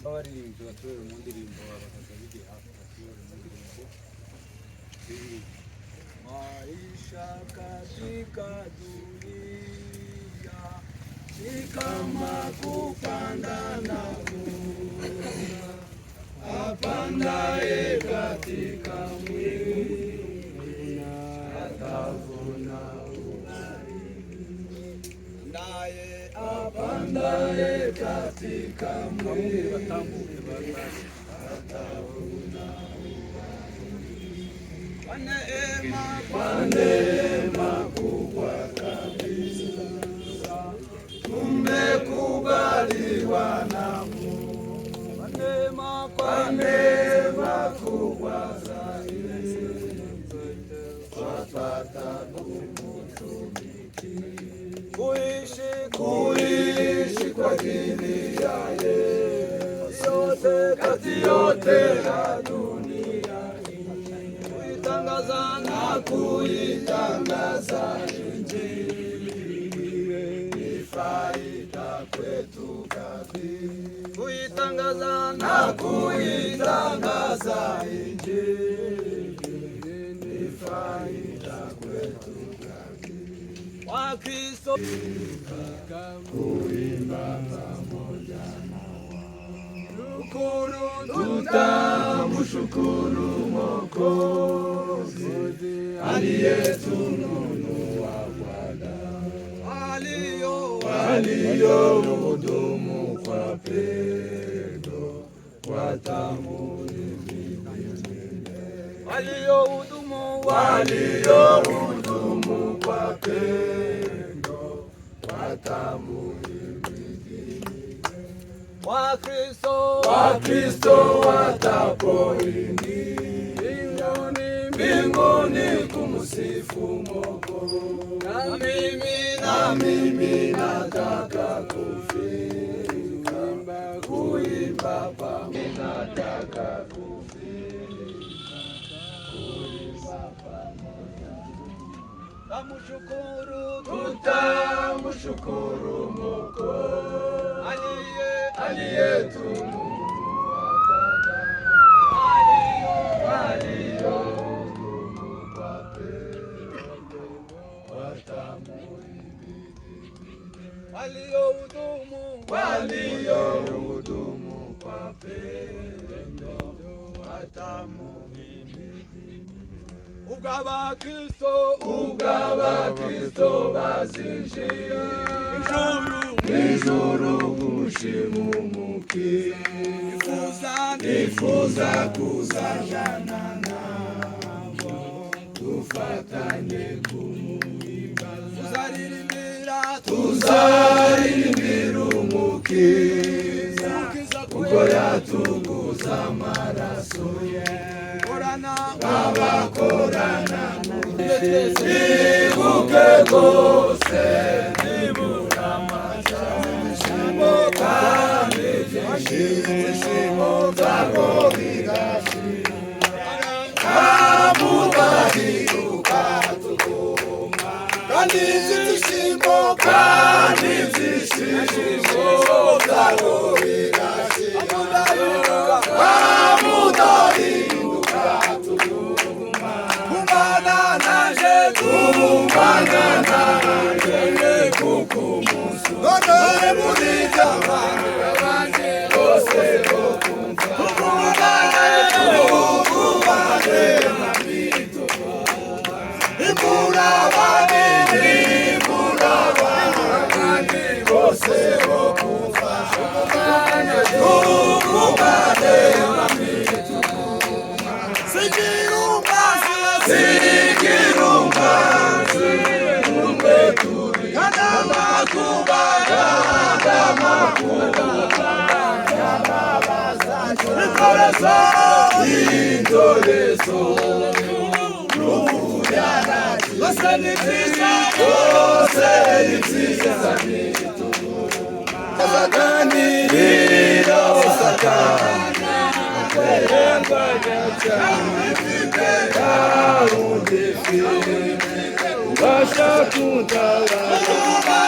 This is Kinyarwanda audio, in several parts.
Abaririmbyi batore mu ndirimbo bakazabige hafi batore mu ndirimbo maisha katika dunia ni kama kupanda na kuvuna, apandaye katika mwili atavuna ubaridi, naye apandaye katika mwili atavuna ubaridi. Kwa neema kubwa kabisa tumekubaliwa na Mungu, kwa neema kubwa zaidi twapata kumtumikia, kuishi kwa ajili ya Yesu kati yote ya dunia, kuitangaza na kuitangaza Injili ni faida kwetu kabisa, kuitangaza na kuitangaza Injili ni faida kwetu kabisa. Wakristo kuimba pamoja na wao, tutamshukuru Mwokozi aliyetununua kwa damu, waliohudumu kwa pendo watamhimidi, waliohudumu kwa pendo watamhimidi. Wakristo watapoingia mbinguni kumsifu Mwokozi, na mimi nataka kufika kuimba pamoja, nataka kufika kuimba pamoja, tutamshukuru Mwokozi aliyetununua kwa damu, waliohudumu kwa pendo watamhimidi, waliohudumu kwa pendo watamhimidi. Ugawa Kristo bazinjira ijuru kushimumukia, nifuza kuzangana nabo, tufatanye kumuimba, tuzaririmbira ibuke rwose nibura amajyamo kandi ibyishimo byako bigashira kamudahiruka tuguma kandi ibyishimo byako bigashira kamudahiruka tuguma kumana naje kuko umunsi none muri abantu bose bokumva imura abandi bose bokumva intorezo n'ubuyaraji bose ni byiza saganirira ubasha kuntabara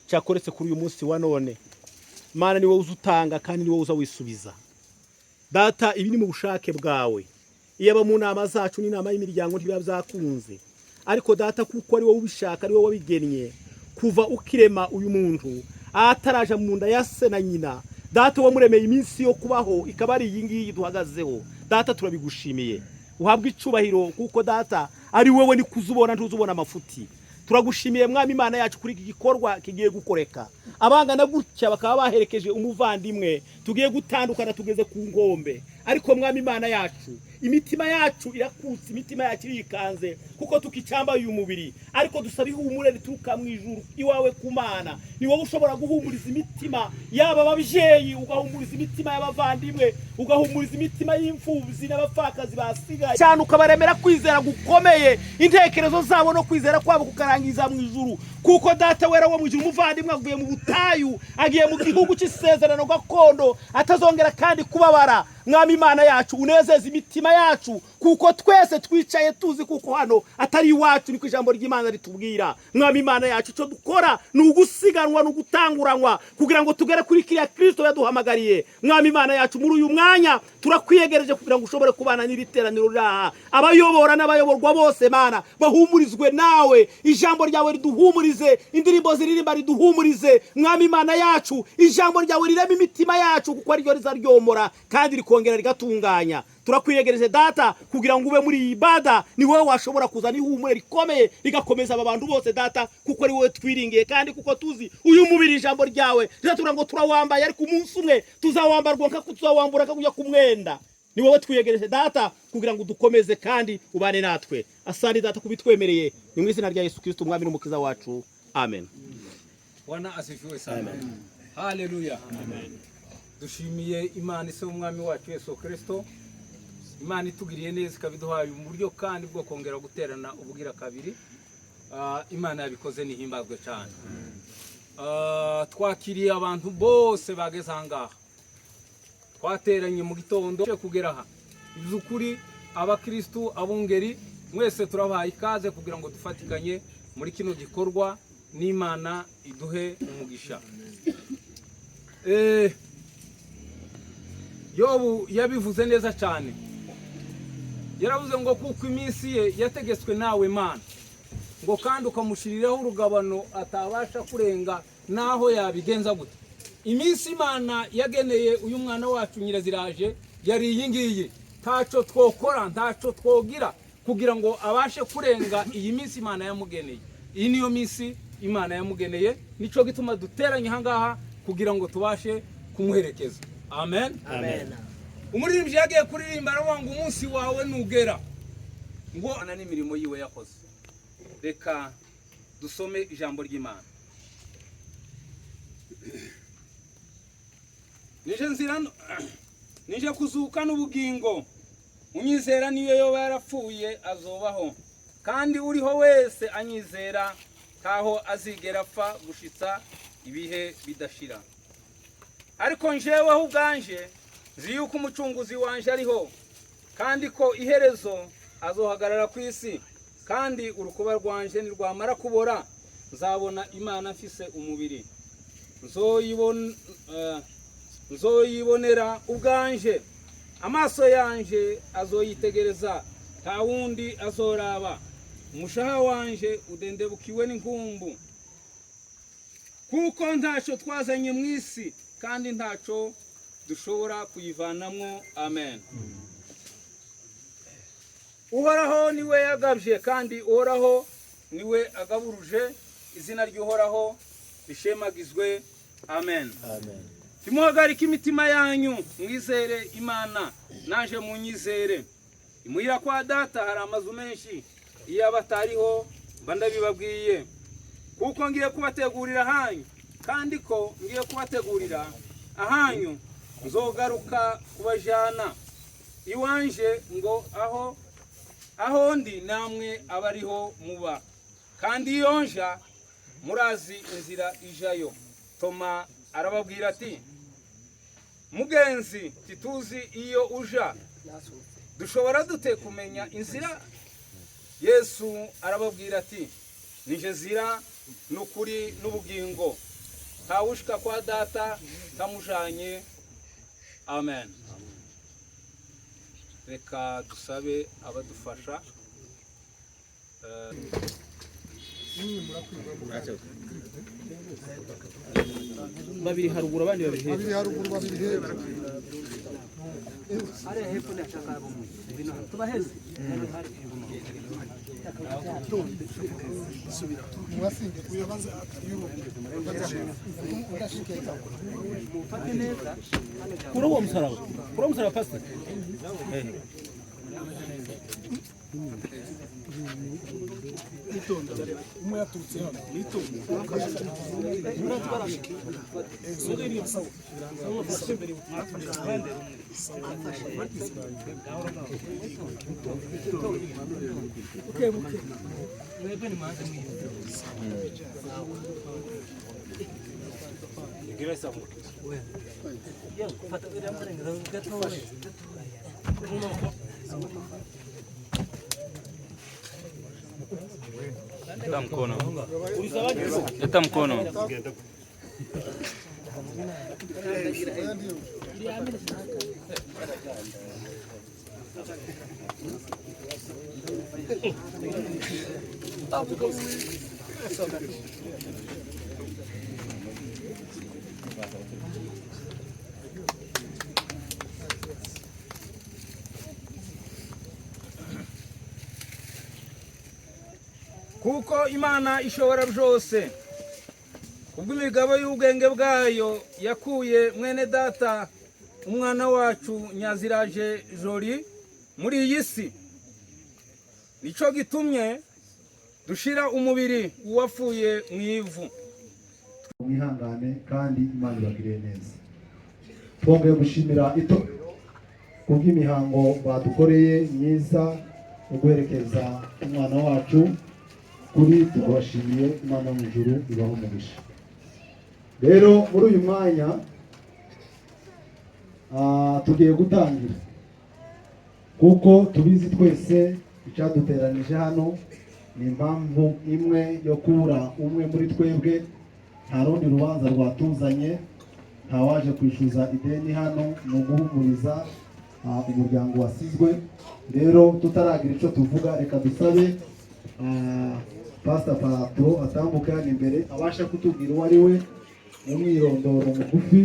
cyakoretse kuri uyu munsi wa none. Mana ni wowe uzutanga kandi ni wowe uza wisubiza. Data, ibi ni mu bushake bwawe. Iyo aba mu nama zacu n'inama y'imiryango ntibiba byakunze, ariko data kuko ari wowe ubishaka, ari wowe wabigennye kuva ukirema uyu muntu ataraja mu nda ya se na nyina. Data wamuremeye iminsi yo kubaho ikaba ari iyi ngiyi duhagazeho. Data turabigushimiye, uhabwe icubahiro kuko data ari wowe ni kuzubona ntuzubona amafuti. Turagushimiye mwami Imana yacu kuri iki gikorwa kigiye gukoreka. Abangana gutya bakaba baherekeje umuvandimwe, tugiye gutandukana tugeze ku ngombe, ariko mwami Imana yacu imitima yacu irakutse, imitima yacu irikanze kuko tukicambaye uyu mubiri, ariko dusaba ihumure rituruka mu ijuru iwawe ku Mana. Ni wowe ushobora guhumuriza imitima y'aba babyeyi, ugahumuriza imitima y'abavandimwe, ugahumuriza imitima y'imfubyi n'abapfakazi basigaye cyane, ukabaremera kwizera gukomeye, intekerezo zabo no kwizera kwabo kukarangiza mu ijuru. Kuko data wera wo mu ijuru, umuvandimwe avuye mu butayu agiye mu gihugu cy'isezerano gakondo, atazongera kandi kubabara. Mwami Imana yacu, unezeza imitima yacu, kuko twese twicaye tuzi kuko hano atari iwacu, niko ijambo ry'Imana ritubwira. Mwami Imana yacu, icyo dukora ni ugusiganwa, ni ugutanguranwa kugira ngo tugere kuri kiriya Kristo yaduhamagariye. Mwami Imana yacu, muri uyu mwanya turakwiyegereje kugira ngo ushobore kubana n'iri teraniro ryaha, abayobora n'abayoborwa bose Mana bahumurizwe nawe, ijambo ryawe riduhumurize, indirimbo ziririmba riduhumurize. Mwami Imana yacu, ijambo ryawe rirema imitima yacu, kuko ariryo rizaryomora kandi rikongera rigatunganya. Turakwiyegereje data kugira ngo ube muri iyi ibada, ni wowe washobora kuzana ihumure rikomeye rigakomeza aba bantu bose data, kuko ari wowe twiringiye, kandi kuko tuzi uyu mubiri ijambo ryawe rizatubwira ngo turawambaye, ariko umunsi umwe tuzawambarwa nka tuzawambura kujya ku mwenda. Ni wowe twiyegereje data kugira ngo dukomeze kandi ubane natwe. Asante data kubitwemereye, ni mu izina rya Yesu Kristo umwami n'umukiza wacu, amen. Bwana asifiwe sana. Haleluya. Amen. Dushimiye Imana ise umwami wacu Yesu Kristo, Imana itugiriye neza ikabiduhaye mu buryo kandi bwo kongera guterana ubugira kabiri. Imana yabikoze nihimbazwe cyane. Twakiriye abantu bose bageze ahangaha, twateranye mu gitondo kugera aha. Izukuri abakristu abungeri mwese turabahaye ikaze kugira ngo dufatikanye muri kino gikorwa, n'Imana iduhe umugisha. Yobu yabivuze neza cyane, yaravuze ngo kuko iminsi ye yategetswe nawe Mana, ngo kandi ukamushiriraho urugabano atabasha kurenga naho yabigenza gute. Iminsi Imana yageneye uyu mwana wacu Nyiraziraje yari iyi ngiyi, ntaco twokora ntaco twogira kugira ngo abashe kurenga iyi minsi Imana yamugeneye. Iyi niyo minsi Imana yamugeneye, nico gituma duteranye ahangaha kugira ngo tubashe kumuherekeza. Amen. Amen. Umuririmbyi yagiye kuririmba aravuga ngo umunsi wawe nugera, ngo ana n'imirimo yiwe yakoze. Reka dusome ijambo ry'Imana. Nije kuzuka n'ubugingo, unyizera niyo yoba yarapfuye azobaho, kandi uriho wese anyizera ntaho azigera apfa gushitsa ibihe bidashira. Ariko njeweho ubwanje nzi yuko umucunguzi wanje ariho, kandi ko iherezo azohagarara ku isi, kandi urukuba rwanje nirwamara kubora nzabona Imana mfise umubiri, nzoyibonera ubwanje, amaso yanje azoyitegereza, nta wundi azoraba. Umushaha wanje udendebukiwe n'inkumbu, kuko ntaco twazanye mu isi kandi ntaco dushobora kuyivanamwo. Amen. Uhoraho niwe yagabye, kandi Uhoraho niwe agaburuje, izina ry'Uhoraho rishemagizwe. Amen. Amen. Timuhagarike imitima yanyu, mwizere Imana, naje munyizere. Imuhira kwa data hari amazu menshi, iyo abatariho mba ndabibabwiye, kuko ngiye kubategurira ahanyu, kandi ko ngiye kubategurira ahanyu nzogaruka kubajana iwanje, ngo aho ndi namwe abariho muba, kandi iyo nja murazi inzira ijayo. Toma arababwira ati, mugenzi tituzi iyo uja, dushobora dute kumenya inzira? Yesu arababwira ati, nije nzira n'ukuri n'ubugingo, ntawushika kwa data ntamujanye. Amen. Reka dusabe abadufasha. Babiri haruguru abandi babiri hepfo. Babiri haruguru babiri hepfo. Ari hepfo ni ashaka abo bino tubaheze. Subira. Mwasinge kuyabanza yuruke. Ndashikeka. Mufate neza. Kuri uwo musaraba pastor. Leta mkono. Leta mkono. kuko Imana ishobora byose kubw'imigabo y'ubwenge bwayo yakuye mwene data umwana wacu Nyaziraje Joli muri iyi si, nico gitumye dushira umubiri uwapfuye mu ivu. Mwihangane kandi Imana ibagirire neza. Twongeye gushimira itorero kubw'imihango badukoreye myiza yo guherekeza umwana wacu, kuri tubashimiye. Imana mu ijuru ibaho umugisha. Rero muri uyu mwanya tugiye gutangira, kuko tubizi twese icyaduteranije hano ni impamvu imwe yo kubura umwe muri twebwe. Nta rundi rubanza rwatuzanye, nta waje kwishyuza ideni hano, ni uguhumuriza umuryango wasizwe. Rero tutaragira icyo tuvuga, reka dusabe Pastor Paratro atambuka hano imbere abasha kutubwira uwo ari we mu mwirondoro mugufi,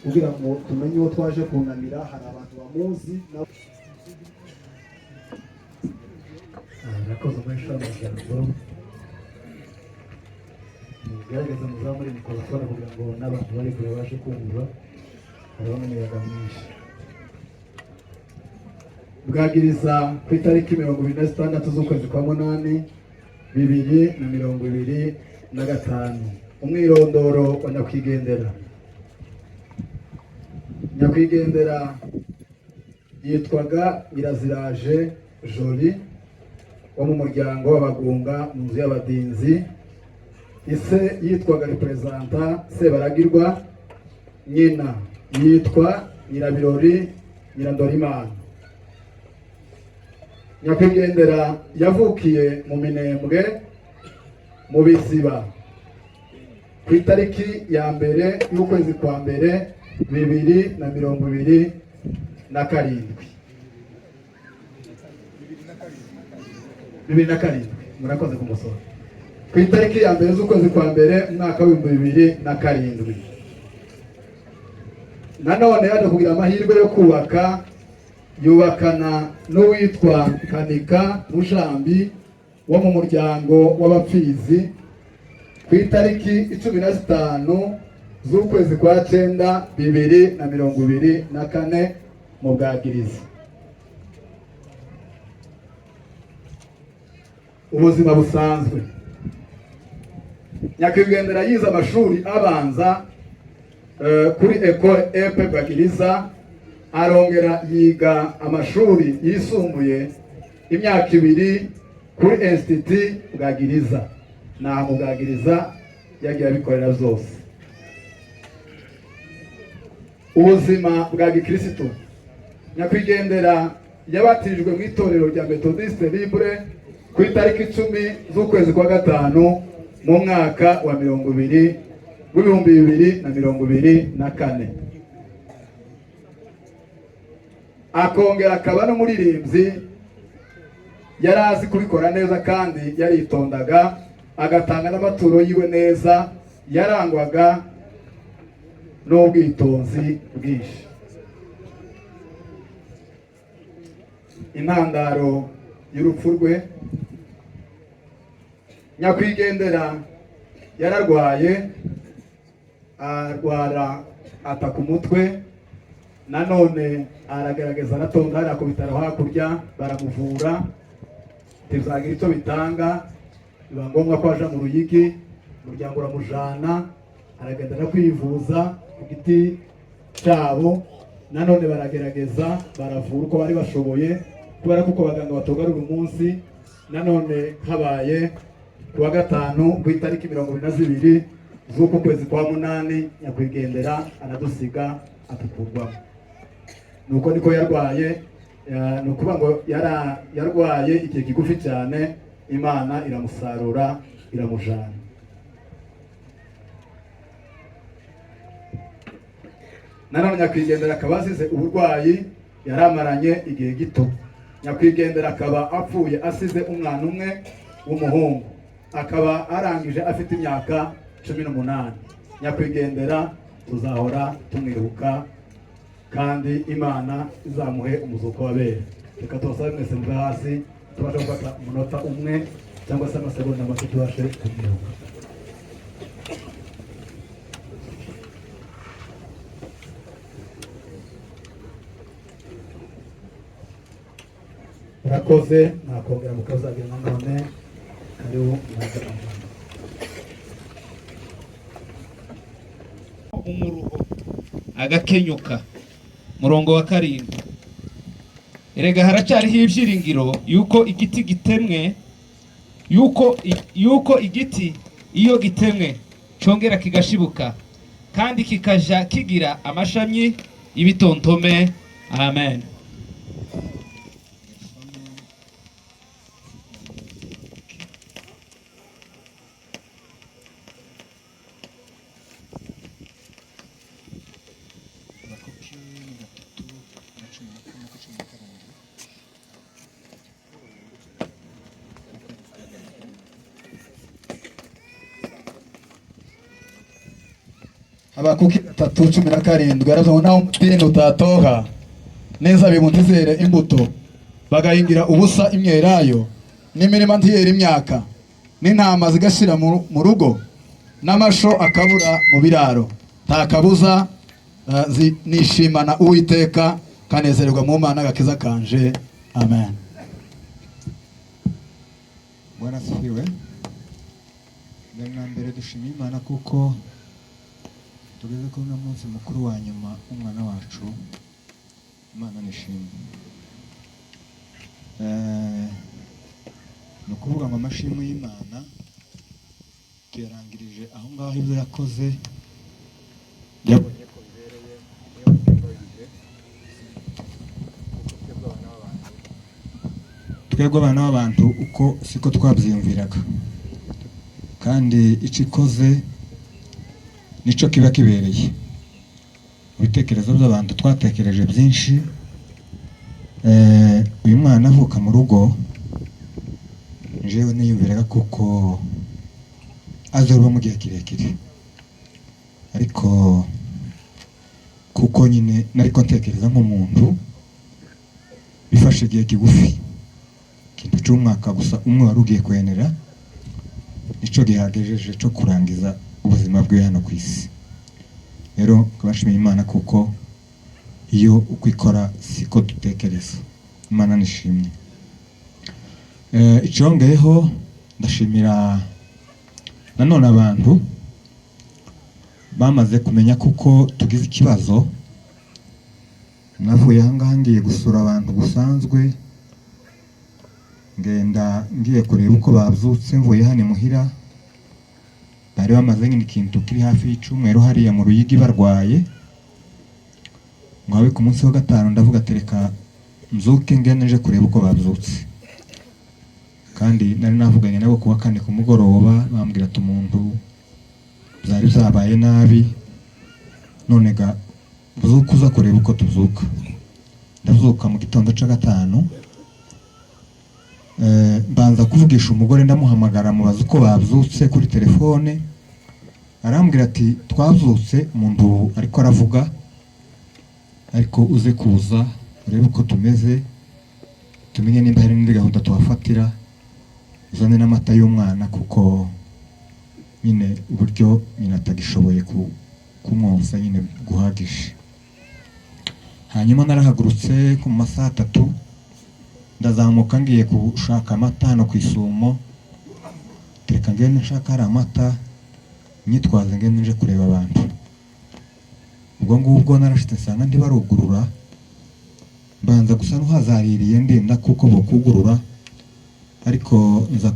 kugira ngo tumenye uwo twaje kunamira. Hari abantu bamuzi. Murakoze mwesha amajambo, mugerageza muzamure mikorofone kugira ngo n'abantu bari kure babashe kumva. Hariho n'umuyaga mwinshi. Bwagiriza ku itariki 26 z'ukwezi kwa munani 2025, umwirondoro wa nyakwigendera. Nyakwigendera yitwaga Nyaziraje Joli wo mu muryango w'abagunga mu nzu y'abadinzi. Ise yitwaga Representa Sebaragirwa, nyina yitwa Nyirabirori Nyirandorimana. Nyakwigendera yavukiye mu Minembwe mu Biziba ku itariki ya mbere y'ukwezi kwa mbere 2027. Murakoze kumusora. Ku itariki ya mbere z'ukwezi kwa mbere umwaka wa 2027. Nanone yaje kugira amahirwe yo kubaka, yubakana n'uwitwa Kanika Mushambi wo mu muryango w'abapfizi ku itariki 15 z'ukwezi kwa 9 2024 mu Bwagiriza. Ubuzima busanzwe. Nyakwigendera yize amashuri abanza kuri Ecole EP Bwagiriza, arongera yiga amashuri yisumbuye imyaka 2 kuri Institut Bwagiriza. Na mu Bwagiriza yagiye abikorera zose. Ubuzima bwa gikristo. Nyakwigendera yabatirijwe mu itorero rya Methodiste Libre ku itariki 10 z'ukwezi kwa 5 mu mwaka wa 2024. Akongera akaba n'umuririmbyi. Yari azi kubikora neza kandi yaritondaga, agatanga n'amaturo yiwe neza, yarangwaga n'ubwitonzi bwinshi. Intandaro y'urupfu rwe. Nyakwigendera yararwaye, arwara ataka umutwe, nanone aragerageza aratonda hariya ku bitaro hakurya baramuvura bizagira icyo bitanga, biba ngombwa ko aja mu Ruyigi, umuryango uramujana aragenda no kwivuza ku giti cyabo, nanone baragerageza baravura uko bari bashoboye, kubera ko abaganga batogarura umunsi. Nanone habaye ku wa gatanu ku itariki 22 z'uko kwezi kwa munani nyakwigendera anadusiga atukurwamo. Nuko niko yarwaye, ni ukuvuga ngo yarwaye igihe kigufi cyane, Imana iramusarura iramujana. Nanone nyakwigendera akaba asize uburwayi yaramaranye igihe gito. Nyakwigendera akaba apfuye asize umwana umwe w'umuhungu, akaba arangije afite imyaka 18. Nyakwigendera tuzahora tumwibuka kandi Imana izamuhe umuzuko w'abera. Reka tubasabe mwese muve hasi tubashe gufata umunota umwe cyangwa se amasegonda make tubashe kumwibuka. Murakoze, nakongera mukazagira nanone karibu umuruho agakenyuka. Murongo wa 7. Erega haracyariho ibyiringiro yuko igiti gitemwe, yuko igiti iyo gitemwe cyongera kigashibuka kandi kikaja kigira amashami y'ibitontome. Amen. Habakuki 3:17 aravuga naho umutini utatoha neza bimutizere imbuto bagahingira ubusa imyelayo n'imirima ntiyera imyaka n'intama zigashira mu rugo n'amasho akabura mu biraro. Nta kabuza nishimana Uwiteka kanezererwa mu Mana agakiza kanje. Amen. Bwana sifiwe. Na mbere dushimira Imana kuko tugeze kuri uno munsi mukuru wa nyuma umwana wacu. Imana nishimye. Ni ukuvuga ngo amashimwe y'Imana tuyarangirije aho ngaho ibyo yakoze yabonye ko bibereye niyo mbyibahirije. Twebwe abana b'abantu uko siko twabyiyumviraga, kandi icyo ikoze nico kiba kibereye. Ibitekerezo by'abantu twatekereje byinshi. Uyu mwana avuka mu rugo njewe niyumviraga kuko azoba mu gihe kirekire, ariko kuko nyine nariko ntekereza nk'umuntu bifashe igihe kigufi, ikintu cy'umwaka gusa umwe wari ugiye kwenera nico gihagejeje cyo kurangiza ubuzima bwe hano ku isi. Rero kabashimiye Imana kuko iyo ukwikora siko dutekereza. Imana nishimye. Icyongeyeho ndashimira nanone abantu bamaze kumenya kuko tugize ikibazo. Navuye ahangaha ngiye gusura abantu busanzwe, ngenda ngiye kureba uko babyutse. Mvuye hano muhira bari bamaze nyine ikintu kiri hafi y'icumweru hariya mu Ruyigi barwaye, ngo habe ku munsi wa gatanu ndavuga tereka mzuke ngende nje kureba uko babyutse. Kandi nari navuganye nabo kuwa 4 ku mugoroba, bambwira ati umuntu byari byabaye nabi, none ga buzukuza kureba uko tuzuka. Ndazuka mu gitondo cya gatanu, mbanza kuvugisha umugore ndamuhamagara mubaza uko babyutse kuri telefone. Arambwira ati twabyutse umuntu ariko aravuga, ariko uze kuza urebe uko tumeze, tumenye nimba hari n'indi gahunda tuhafatira, uzane n'amata y'umwana kuko nyine uburyo nyine atagishoboye kumwonsa nyine guhagije. hanyuma narahagurutse ku masaha 3 ndazamuka ngiye gushaka amata hano ku Isumo, tereka ngende nshaka hari amata nyitwaze ngende nje kureba abantu. Ubwo ngubwo narashitse nsanga ndi barugurura, mbanza gusa n'uhazaririye ndenda kuko bokugurura, ariko nza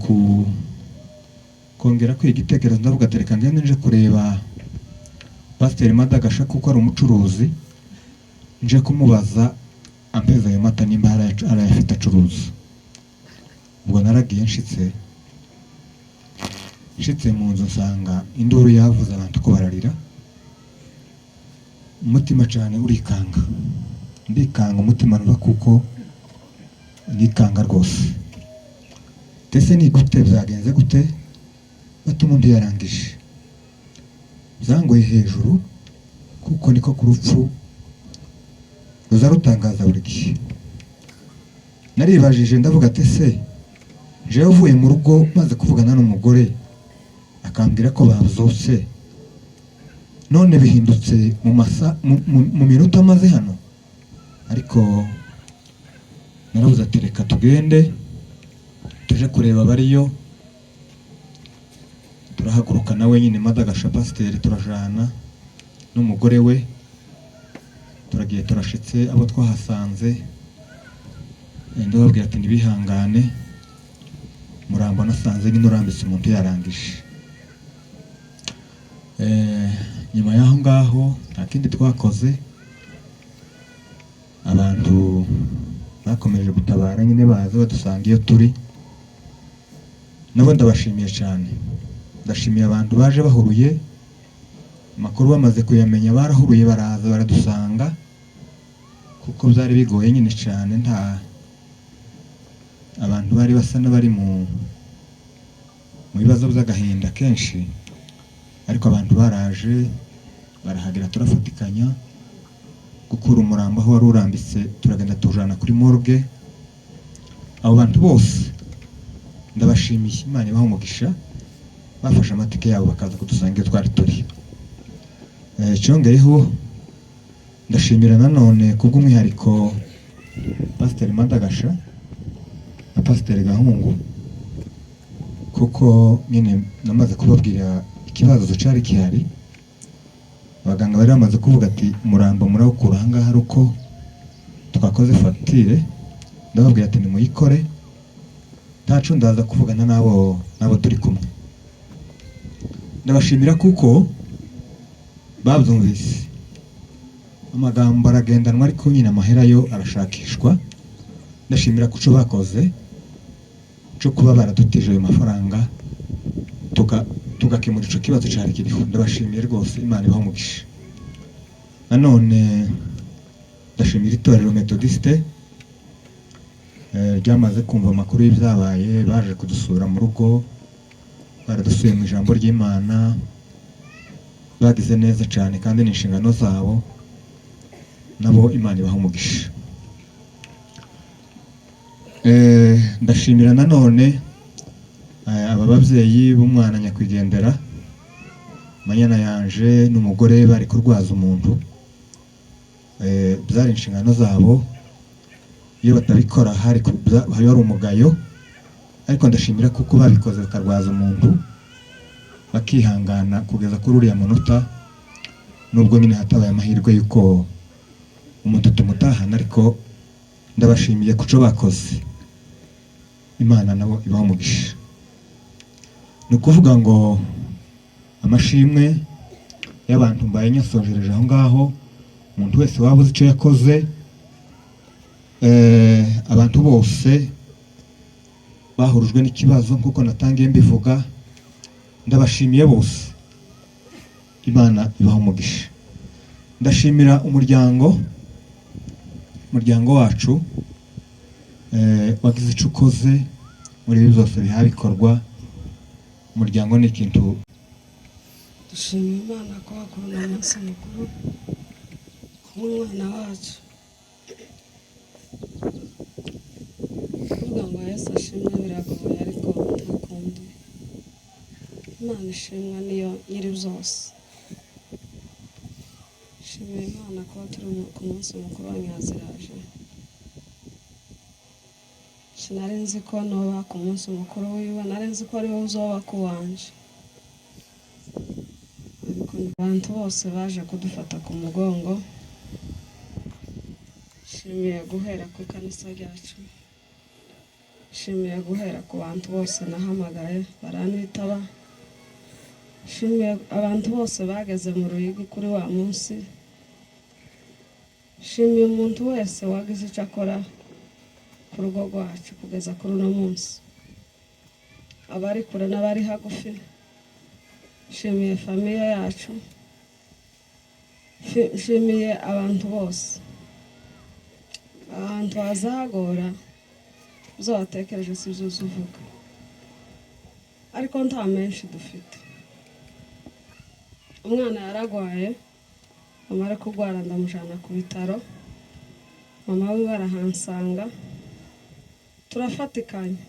kongera kwigitekerezo ndavuga tereka ngende nje kureba Pasiteri Madagasha kuko ari umucuruzi, nje kumubaza ampeza ayo mata nimba arayafite acuruza. Ubwo naragiye nshitse mu nzu nsanga induru yavuze abantu ko bararira, umutima cyane urikanga, ndikanga umutima nura kuko ndikanga rwose. Tese ni gute byagenze gute batuma undi yarangije, byangoye hejuru kuko niko ku rupfu ruza rutangaza buri gihe. Naribajije ndavuga ati se jewe uvuye mu rugo maze kuvugana n'umugore akambwira ko bazose, none bihindutse mu minota maze hano, ariko narabuze ati reka tugende tuje kureba bariyo. Turahaguruka nawe nyine Madagasha Pasiteri turajana n'umugore we, turagiye turashitse abo twahasanze ndababwira ati nibihangane, murambo nasanze nyine urambitse umuntu yarangije. Nyuma yaho ngaho nta kindi twakoze, abantu bakomeje gutabara nyine baza badusanga iyo turi, nabo ndabashimiye cyane. Ndashimiye abantu baje bahuruye, amakuru bamaze kuyamenya barahuruye baraza baradusanga, kuko byari bigoye nyine cyane, nta abantu bari basa n'abari mu bibazo by'agahinda kenshi, ariko abantu baraje barahagira turafatikanya gukura umurambo aho wari urambitse, turagenda tujana kuri morgue. Abo bantu bose ndabashimiye, Imana ibahe umugisha, bafashe amatike yabo bakaza kudusanga iyo twari turi. Cyongeyeho ndashimira nanone kubw'umwihariko Pasiteri Madagasha na Pasiteri Gahungu, kuko nyine namaze kubabwira ikibazo cyari gihari. Abaganga bari bamaze kuvuga ati umurambo murawukura ahangaha, uko twakoze fagitire. Ndababwira ati nimuyikore, ntacu ndaza kuvugana nabo turi kumwe. Ndabashimira kuko babyumvise, amagambo aragendanwa ariko nyine amahera yo arashakishwa. Ndashimira kuco bakoze cyo kuba baradutije ayo mafaranga tugakemura ico kibazo cyari kiriho. Ndabashimiye rwose, Imana ibahe umugisha. Nanone ndashimira itorero Methodiste ryamaze kumva amakuru y'ibyabaye, baje kudusura mu rugo, baradusuye mu ijambo ry'Imana, bagize neza cyane kandi ni inshingano zabo, nabo Imana ibahe umugisha. Ndashimira nanone aba babyeyi b'umwana nyakwigendera Manyana yanje n'umugore bari kurwaza umuntu, byari inshingano zabo, iyo batabikora hari umugayo, ariko ndashimira kuko babikoze bakarwaza umuntu bakihangana kugeza kuri uriya munota, nubwo nyine hatabaye amahirwe yuko umuntu tumutahana, ariko ndabashimiye kuco bakoze. Imana nabo ibahe umugisha. Ni ukuvuga ngo amashimwe y'abantu mbaye nyasojereje aho ngaho, umuntu wese waba uzi icyo yakoze, abantu bose bahurujwe n'ikibazo nk'uko natangiye mbivuga, ndabashimiye bose. Imana ibahe umugisha. Ndashimira umuryango wacu wagize icyo ukoze muri ibi byose biha bikorwa. Umuryango ni ikintu. Dushimira Imana ko wakorana umunsi mukuru w'umwana wacu, kuvuga ngo Yesu ashimwe biragoye, ariko ntakundi. Imana ishimwa niyo nyiri byose. nshimiye Imana kuba turi ku munsi mukuru wa Nyaziraje. Sinari nzi ko noba ku munsi mukuru wiwe, nari nzi ko ari wowe uzoba ku wanje. Ariko abantu bose baje kudufata ku mugongo. Nshimiye guhera ku ikanisa ryacu. Nshimiye guhera ku bantu bose nahamagaye baranitaba. Nshimiye abantu bose bageze mu Ruyigi kuri wa munsi. Nshimiye umuntu wese wagize icyo akora ku rugo rwacu kugeza kuri uno munsi, abari kure n'abari hagufi. Nshimiye famiye yacu. Nshimiye abantu bose. Ahantu hazagora zo watekereje si byo uvuga, ariko nta menshi dufite. Umwana yaragwaye, amara kugwara ndamujana ku bitaro. Mama we barahansanga, turafatikanya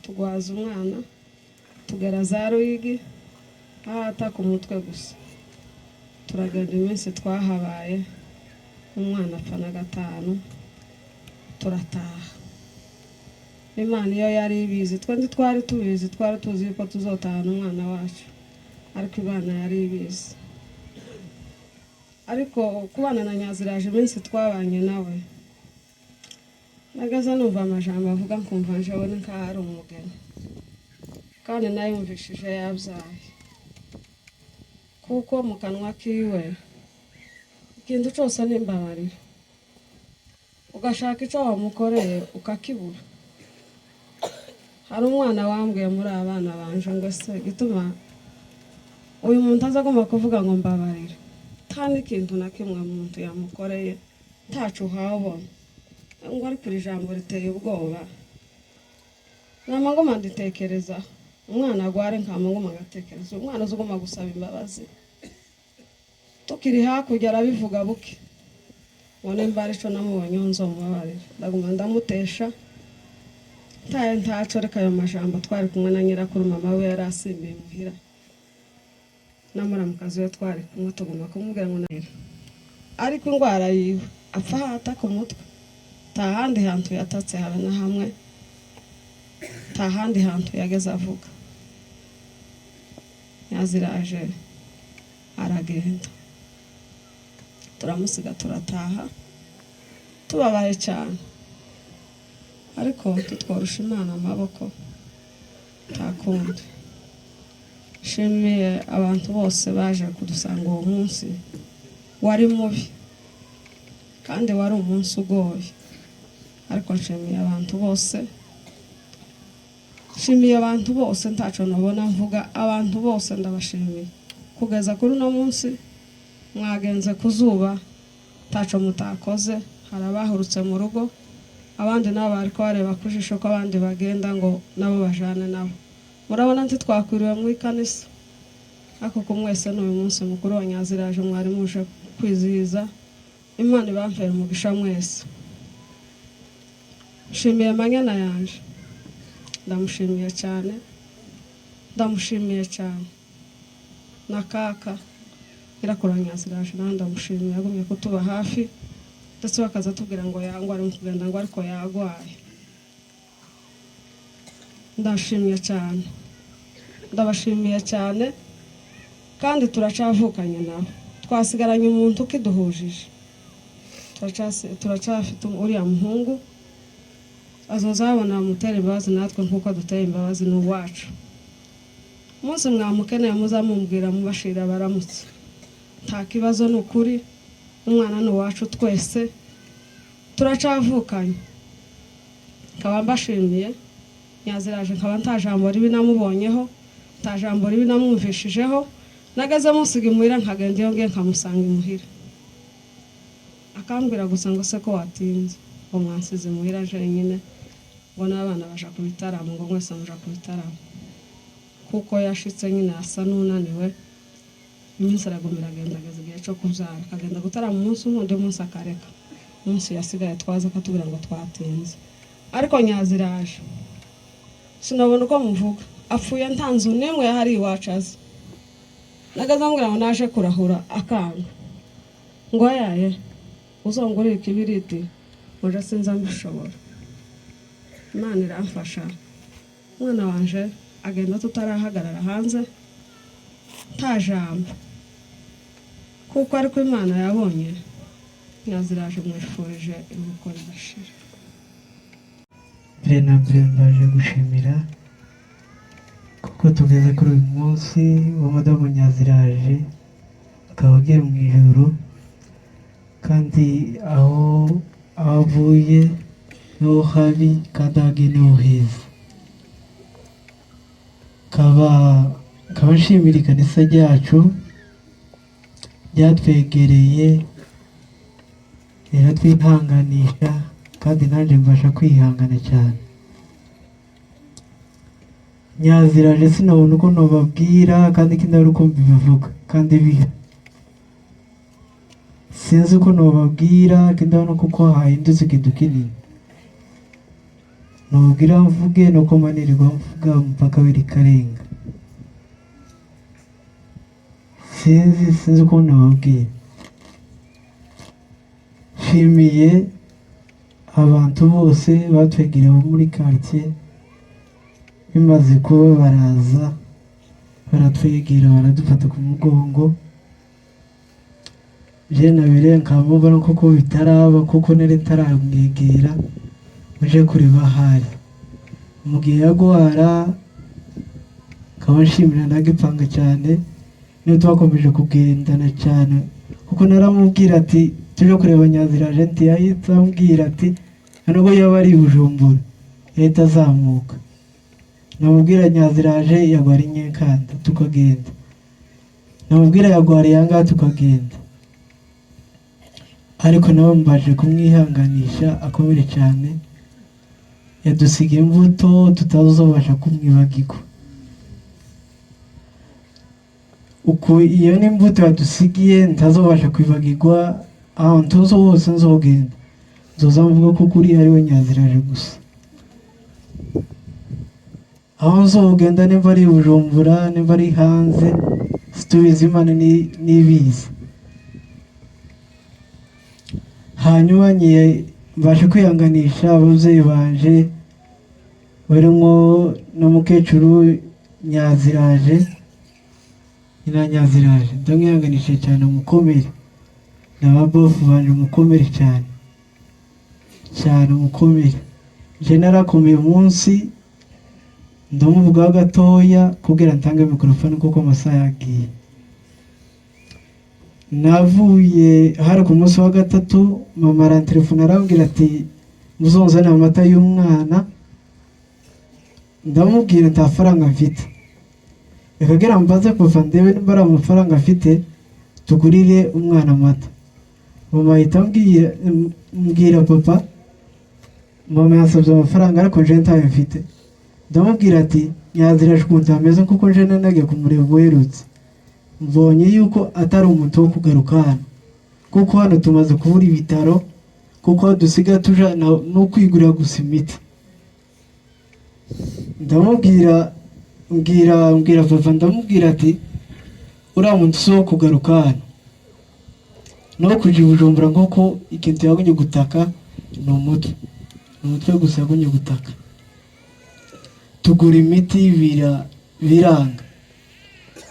tugwaza umwana tugera za Ruyigi, ahata ku mutwe gusa. Turagenda iminsi twahabaye, umwana apfa na 5, turataha. Imana iyo yari ibizi, twe twari tubizi, twari tuzi ko tuzotahana umwana wacu, ariko Imana yari ibizi. Ariko kubana na Nyaziraje iminsi twabanye nawe, nagaza numva amajambo avuga nkumva njewe nk'aho ari umugeni, kandi nayumvishije yabyaye. Kuko mu kanwa kiwe ikintu cyose n'imbabarira, ugashaka icyo wamukoreye ukakibura. Hari umwana wambwiye muri abana banje ngo se gituma uyu muntu azagomba kuvuga ngo mbabarira, kandi ikintu na kimwe umuntu yamukoreye ntacu uhabona, ngo ariko iri jambo riteye ubwoba. Namagoma nditekereza umwana agware nkamagoma agatekereza umwana azagomba gusaba imbabazi. Tukiri hakurya arabivuga buke, wone mbari cyo namubonye nzomubabarira, ndaguma ndamutesha ntaye ntaco. Reka ayo majambo twari kumwe na nyirakuru, mama we yari asimbiye muhira, namuramukazi we twari kumwe, tugomba kumubwira ngo nahera. Ariko indwara yiwe apfa hata ku mutwe, nta handi hantu yatatse habe na hamwe, nta handi hantu yageze avuga. Nyaziraje aragenda, turamusiga turataha tubabaye cyane, ariko tutworusha Imana amaboko nta kundi. Nshimiye abantu bose baje kudusanga uwo munsi, wari mubi kandi wari umunsi ugoye, ariko nshimiye abantu bose. Nshimiye abantu bose ntaco nabona mvuga, abantu bose ndabashimiye. Kugeza kuri uno munsi mwagenze ku zuba ntaco mutakoze. Hari abahurutse mu rugo, abandi nabo bariko bareba kujisho ko abandi bagenda ngo nabo bajane nabo. Murabona nti twakwiriwe mu ikanisa, ako kumwese n'uyu munsi mukuru wa Nyaziraje mwari muje kwizihiza. Imana ibampere umugisha mwese. Nshimiye manyana yanje, ndamushimiye cyane, ndamushimiye cyane. Na kaka nyirakuru wa Nyaziraje nawe ndamushimiye, yagumye kutuba hafi, ndetse bakaza tubwira ngo yangwa ari mu kugenda ngo ariko yagwaye. Ndashimiye cyane, ndabashimiye cyane, kandi turacavukanye nawe. Twasigaranye umuntu ukiduhujije, turacafite uriya muhungu, azozabona mutera imbabazi natwe nkuko duteye imbabazi n'uwacu. Umunsi mwamukeneye muzamumbwira mubashira baramutse, nta kibazo. N'ukuri umwana n'uwacu twese turacavukanye. Nkaba mbashimiye Nyaziraje, nkaba nta jambo ribi namubonyeho, nta jambo ribi namwumvishijeho. Nagaze musiga imuhira nkagenda iyo ngiye nkamusanga imuhira, akambwira gusa ngo se ko watinze, ngo mwansize imuhira jenyine, ngo n'abana baja ku bitaramo, ngo mwese muja ku bitaramo. Kuko yashitse nyine asa n'unaniwe, iminsi aragumira agenda ageze igihe cyo kubyara, akagenda gutarama umunsi umwe, undi munsi akareka. Umunsi yasigaye twaza katubwira ngo twatinze. Ariko Nyaziraje sinabona uko muvuga, apfuye nta nzu n'imwe yahari iwacu azi. Nagaze ambwira ngo naje kurahura akanga, ngo yaye uzongurira ikibiriti uje sinza mbishobora. Imana iramfasha, umwana wanje agenda tutarahagarara hanze nta jambo, kuko ariko Imana yabonye Nyaziraje mwifurije iruhuko ridashira. mbere na mbere mbaje gushimira kuko tugeze kuri uyu munsi wa madamu Nyaziraje akaba agiye mu ijuru, kandi aho avuye niho habi kandi ahagiye niho heza. Kaba nshimira ikanisa ryacu ryatwegereye riratwihanganisha, kandi nanjye mbasha kwihangana cyane. Nyaziraje sinabona uko nababwira kandi kindabona uko mbivuga, kandi biha sinzi uko nababwira kindabona kuko hahindutse ikintu kinini. Nubwira mvuge nuko manirirwa mvuga mpaka birikarenga. Sinzi uko nababwira. Nshimiye abantu bose batwegereye muri quartier, bimaze kuba baraza baratwegera baradufata ku mugongo. Je nabire nkabubona kuko bitaraba, kuko nari ntaramwegera uje kureba hari mu gihe yagwara. Kaba nshimira nagipanga cyane niyo twakomeje kugendana cyane, kuko naramubwira ati tuje kureba Nyaziraje, nti yahita ambwira ati nubwo yaba ari Bujumbura yahita azamuka. Namubwira Nyaziraje yagwara Nyenkanda tukagenda, namubwira yagwara Yanga tukagenda, ariko nawe mbaje kumwihanganisha akomere cyane. Yadusiga imbuto tutazobasha kumwibagirwa. Uko iyo ni imbuto yadusigiye ntazobasha kwibagirwa. Aho ntuzo hose nzogenda nzoza mvuga ko kuri ari we Nyaziraje gusa. Aho nzogenda nimba ari Bujumbura nimba ari hanze situbizi, Imana nibizi. Hanyuma mbashe kwihanganisha ababyeyi banje barimo n'umukecuru Nyaziraje, nyina Nyaziraje ndamwihanganisha cyane, umukomere. N'ababofu banje umukomere cyane cyane, umukomere. Je narakomeye umunsi ndamuvugaho gatoya kugira ntange mikrofone kuko amasaha yagiye. Navuye hari ku munsi wa gatatu, mama arantelefona arambwira ati muzonzana amata y'umwana. Ndamubwira nta faranga mfite, ikagira mbaze kuva ndebe nimba ari amafaranga afite tugurire umwana amata. Mama ahita mbwira papa, mama yansabye amafaranga ariko nje ntayo mfite. Ndamubwira ati Nyaziraje ukuntu ameze kuko nje nanagiye kumureba uherutse, mbonye yuko atari umuntu wo kugaruka hano, kuko hano tumaze kubura ibitaro, kuko dusiga tuja no kwigurira gusa imiti. Ndamubwira mbwira papa, ndamubwira ati uriya muntu si wo kugaruka hano no kuja i Bujumbura, nk'uko ikintu yagonye gutaka ni umutwe gusa yagonye gutaka. Tugura imiti biranga,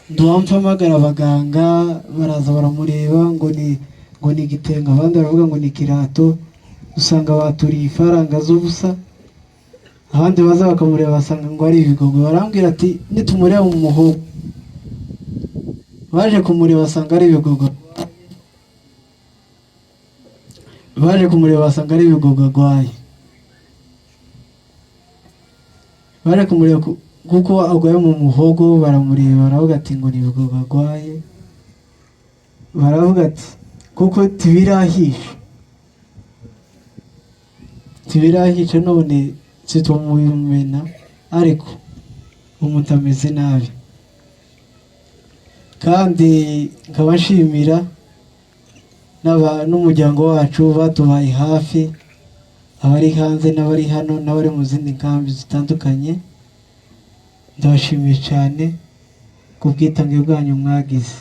nduwampamagara abaganga baraza baramureba ngo ni igitenga, abandi baravuga ngo ni ikirato. Usanga baturiye ifaranga z'ubusa, abandi baza bakamureba basanga ngo ari ibigogo. Barambwira ati nitumureba mu muhogo, baje kumureba basanga ari ibigogo, baje kumureba basanga ari ibigogo agwaye. Baje kumureba kuko agwaye mu muhogo, baramureba baravuga ati ngo ni ibigogo agwaye. Baravuga ati kuko tibirahisha none situmumena, ariko umuntu ameze nabi. Kandi nkaba nshimira n'umuryango wacu batubaye hafi, abari hanze n'abari hano n'abari mu zindi nkambi zitandukanye. Ndabashimiye cyane ku bwitange bwanyu mwagize,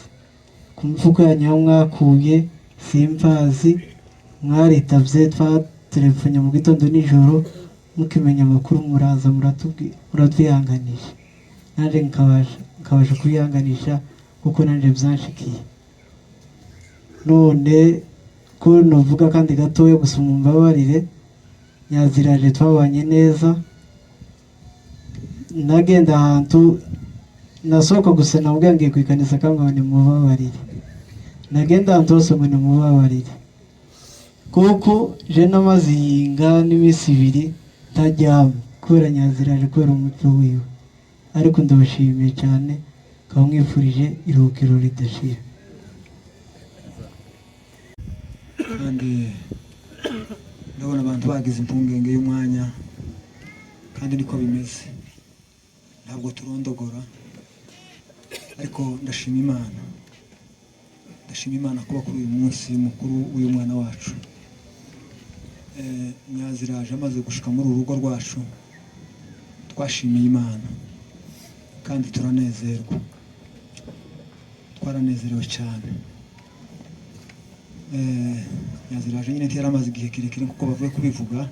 ku mvugo yanyu mwakuye simpazi mwaritabye twatelefone mu gitondo nijoro mukimenya amakuru muraza muratwihanganisha nanjye nkabasha kubihanganisha kuko nanjye byanshikiye none ko navuga kandi gatoya gusa mumbabarire Nyaziraje twabanye neza nagenda ahantu nasohoka gusa nabwo ngiye kwikanisa kangwa ni mubabarire nagenda ahantu hose ngo ni mubabarire kuko je namazinga n'imisi 2 tajyama kubera Nyaziraje kubera umuco wiwe ariko ndabashimiye cyane kamwifurije iruhukiro ridashira kandi ndabona abantu bagize impungenge y'umwanya kandi niko bimeze ntabwo turondogora ariko ndashima Imana kuba kuri uyu munsi mukuru w'uyu mwana wacu Nyaziraje amaze gushika muri urugo rwacu twashimiye Imana kandi twaranezerewe cyane Nyaziraje nyine ntiyaramaze igihe kirekire kuko bavuye kubivuga